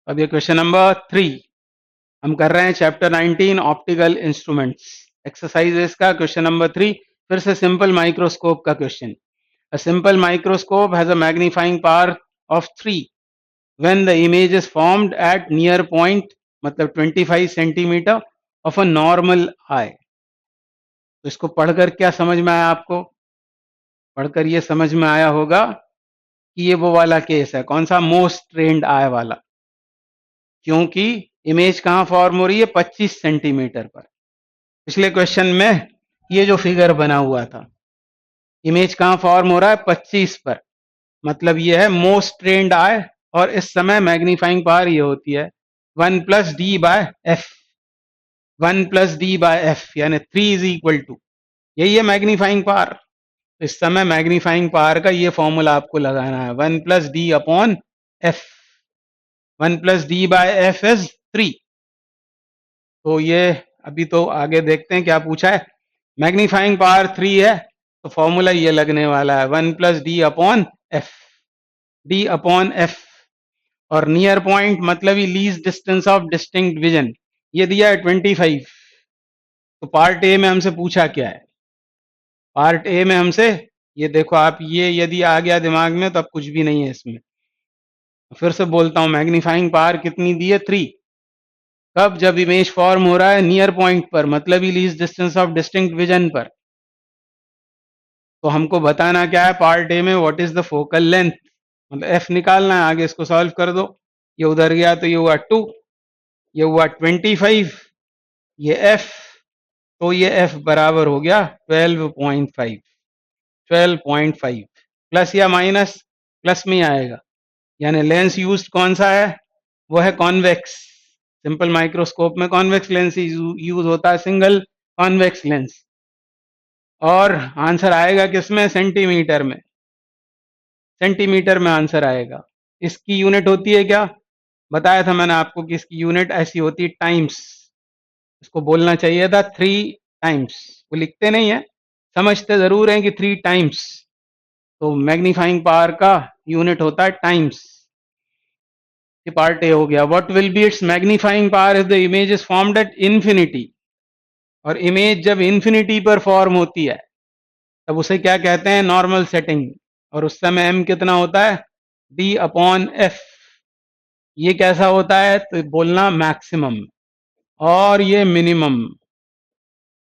अब ये question number 3 हम कर रहे हैं चैप्टर 19 ऑप्टिकल इंस्ट्रूमेंट्स एक्सरसाइजेस का क्वेश्चन नंबर 3 फिर से सिंपल माइक्रोस्कोप का question. A simple microscope has a magnifying power of 3 when the image is formed at near point मतलब 25 सेंटीमीटर ऑफ अ नॉर्मल आई। तो इसको पढ़कर क्या समझ में आया आपको? पढ़कर ये समझ में आया होगा कि ये वो वाला केस है, कौन सा? मोस्ट ट्रेंड आई वाला, क्योंकि इमेज कहाँ फॉर्म हो रही है? 25 सेंटीमीटर पर। पिछले क्वेश्चन में ये जो फिगर बना हुआ था, इमेज कहाँ फॉर्म हो रहा है? 25 पर, मतलब ये है मोस्ट ट्रेंड आई। और इस समय मैग्नीफाइंग पावर ये होती है 1 plus D by F. 1 plus D by F यानी 3 इज इक्वल टू, यही है मैग्नीफाइंग पावर। इस समय मैग्नीफाइंग पावर का ये फॉर्मूला आपको लगाना है, 1 plus D upon F. 1 plus D by F is 3। तो ये अभी तो आगे देखते हैं क्या पूछा है। मैग्नीफाइंग पावर 3 है तो फॉर्मूला ये लगने वाला है 1 plus D upon F. D upon F और नियर पॉइंट मतलब ही least distance of distinct vision, ये दिया है 25। तो पार्ट ए में हमसे पूछा क्या है? पार्ट ए में हमसे ये देखो आप, ये यदि आ गया दिमाग में तो अब कुछ भी नहीं है इसमें। फिर से बोलता हूं, मैग्नीफाइंग पावर कितनी दी है? 3। कब? जब इमेज फॉर्म हो रहा है नियर पॉइंट पर, मतलब ही least distance of distinct vision पर। तो हमको बताना क्या है पार्ट ए में? What is the focal length, मतलब एफ निकालना है। आगे इसको सॉल्व कर दो, ये उधर गया तो ये हुआ 2, ये हुआ 25, ये एफ, तो ये एफ बराबर हो गया 12.5। 12.5 प्लस या माइनस? प्लस में ही आएगा, यानी लेंस यूज कौन सा है? वो है कॉन्वेक्स। सिंपल माइक्रोस्कोप में कॉन्वेक्स लेंस यूज होता है, सिंगल कॉन्वेक्स लेंस। और आंसर आएगा किसमें? सेंटीमीटर में। सेंटीमीटर में आंसर आएगा। इसकी यूनिट होती है क्या? बताया था मैंने आपको कि इसकी यूनिट ऐसी होती है टाइम्स। इसको बोलना चाहिए था 3 टाइम्स, वो लिखते नहीं है, समझते जरूर हैं कि 3 टाइम्स। तो मैग्नीफाइंग पावर का यूनिट होता है टाइम्स। ये पार्ट ए हो गया। What will be it's magnifying power if the image is formed at infinity. और इमेज जब इन्फिनिटी पर फॉर्म होती है तब उसे क्या कहते हैं? Normal setting. और उस समय एम कितना होता है? D upon F. ये कैसा होता है? तो बोलना मैक्सिमम, और ये मिनिमम।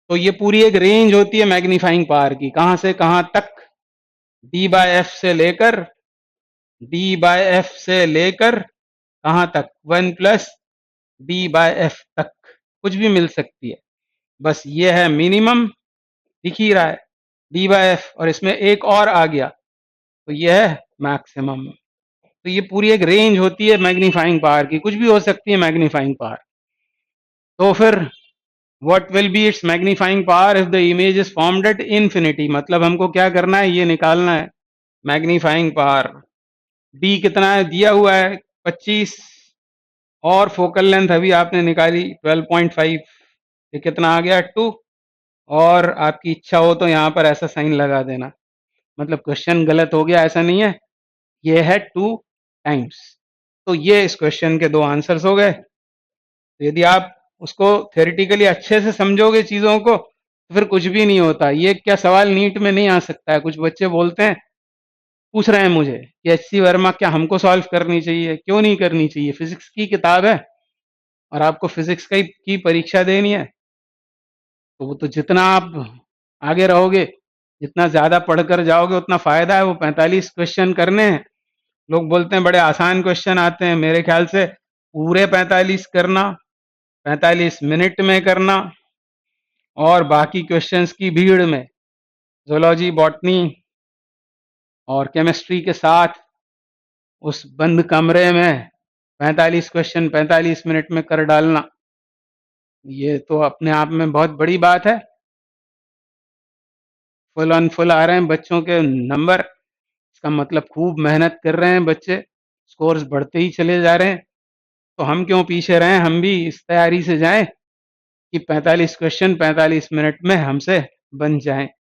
तो ये पूरी एक रेंज होती है मैग्नीफाइंग पावर की, कहां से कहां तक? डी बाय एफ से लेकर, डी बाय एफ से लेकर कहां तक? 1 प्लस डी बाय एफ तक कुछ भी मिल सकती है। बस ये है मिनिमम, दिख ही रहा है डी बाय एफ, और इसमें एक और आ गया तो ये है मैक्सिमम। तो ये पूरी एक रेंज होती है मैग्नीफाइंग पावर की, कुछ भी हो सकती है मैग्नीफाइंग पावर। तो फिर what will be it's magnifying power if the image is formed at infinity, मतलब हमको क्या करना है? ये निकालना है मैग्नीफाइंग पावर। डी कितना है? दिया हुआ है 25, और फोकल लेंथ अभी आपने निकाली 12.5, ये कितना आ गया? 2। और आपकी इच्छा हो तो यहाँ पर ऐसा साइन लगा देना, मतलब क्वेश्चन गलत हो गया ऐसा नहीं है, ये है 2 टाइम्स। तो ये इस क्वेश्चन के 2 आंसर्स हो गए। तो यदि आप उसको थ्योरेटिकली अच्छे से समझोगे चीजों को तो फिर कुछ भी नहीं होता। ये क्या सवाल नीट में नहीं आ सकता है? कुछ बच्चे बोलते हैं, पूछ रहे हैं मुझे कि एचसी वर्मा क्या हमको सॉल्व करनी चाहिए? क्यों नहीं करनी चाहिए? फिजिक्स की किताब है और आपको फिजिक्स की परीक्षा देनी है, तो वो तो जितना आप आगे रहोगे, जितना ज्यादा पढ़कर जाओगे उतना फायदा है। वो 45 क्वेश्चन करने हैं। लोग बोलते हैं बड़े आसान क्वेश्चन आते हैं, मेरे ख्याल से पूरे 45 करना, 45 मिनट में करना, और बाकी क्वेश्चंस की भीड़ में जूलॉजी, बॉटनी और केमिस्ट्री के साथ उस बंद कमरे में 45 क्वेश्चन 45 मिनट में कर डालना, ये तो अपने आप में बहुत बड़ी बात है। फुल ऑन फुल आ रहे हैं बच्चों के नंबर, इसका मतलब खूब मेहनत कर रहे हैं बच्चे, स्कोर्स बढ़ते ही चले जा रहे हैं। तो हम क्यों पीछे रहें? हम भी इस तैयारी से जाएं कि 45 क्वेश्चन 45 मिनट में हमसे बन जाएं।